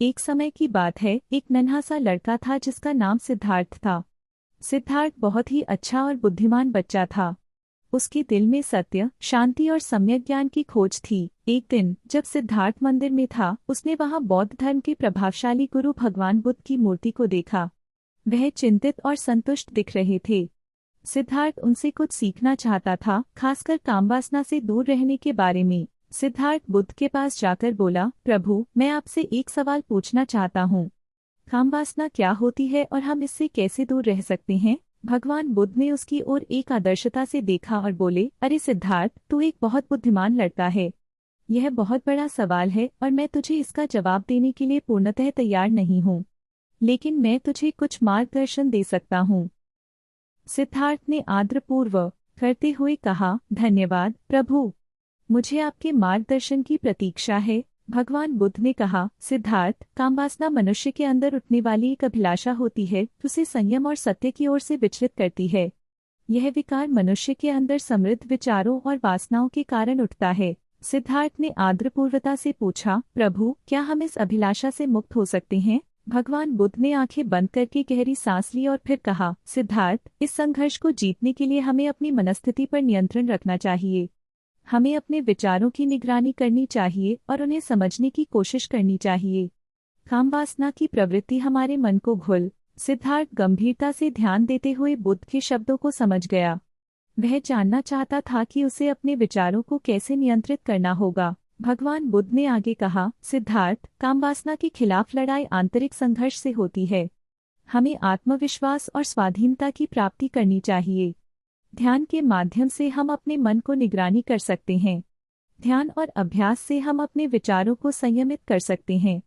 एक समय की बात है, एक नन्हा सा लड़का था जिसका नाम सिद्धार्थ था। सिद्धार्थ बहुत ही अच्छा और बुद्धिमान बच्चा था। उसके दिल में सत्य, शांति और सम्यक ज्ञान की खोज थी। एक दिन जब सिद्धार्थ मंदिर में था, उसने वहां बौद्ध धर्म के प्रभावशाली गुरु भगवान बुद्ध की मूर्ति को देखा। वह चिंतित और संतुष्ट दिख रहे थे। सिद्धार्थ उनसे कुछ सीखना चाहता था, खासकर कामवासना से दूर रहने के बारे में। सिद्धार्थ बुद्ध के पास जाकर बोला, प्रभु, मैं आपसे एक सवाल पूछना चाहता हूँ। कामवासना क्या होती है और हम इससे कैसे दूर रह सकते हैं? भगवान बुद्ध ने उसकी ओर एक आदर्शता से देखा और बोले, अरे सिद्धार्थ, तू एक बहुत बुद्धिमान लड़का है। यह बहुत बड़ा सवाल है और मैं तुझे इसका जवाब देने के लिए पूर्णतः तैयार नहीं हूँ, लेकिन मैं तुझे कुछ मार्गदर्शन दे सकता हूँ। सिद्धार्थ ने आदरपूर्वक करते हुए कहा, धन्यवाद प्रभु, मुझे आपके मार्गदर्शन की प्रतीक्षा है। भगवान बुद्ध ने कहा, सिद्धार्थ, कामवासना मनुष्य के अंदर उठने वाली एक अभिलाषा होती है, उसे संयम और सत्य की ओर से विचलित करती है। यह विकार मनुष्य के अंदर समृद्ध विचारों और वासनाओं के कारण उठता है। सिद्धार्थ ने आदरपूर्वता से पूछा, प्रभु, क्या हम इस अभिलाषा से मुक्त हो सकते हैं? भगवान बुद्ध ने आंखें बंद करके गहरी सांस ली और फिर कहा, सिद्धार्थ, इस संघर्ष को जीतने के लिए हमें अपनी मनस्थिति पर नियंत्रण रखना चाहिए। हमें अपने विचारों की निगरानी करनी चाहिए और उन्हें समझने की कोशिश करनी चाहिए। कामवासना की प्रवृत्ति हमारे मन को घुल। सिद्धार्थ गंभीरता से ध्यान देते हुए बुद्ध के शब्दों को समझ गया। वह जानना चाहता था कि उसे अपने विचारों को कैसे नियंत्रित करना होगा। भगवान बुद्ध ने आगे कहा, सिद्धार्थ, कामवासना के खिलाफ लड़ाई आंतरिक संघर्ष से होती है। हमें आत्मविश्वास और स्वाधीनता की प्राप्ति करनी चाहिए। ध्यान के माध्यम से हम अपने मन को निगरानी कर सकते हैं। ध्यान और अभ्यास से हम अपने विचारों को संयमित कर सकते हैं।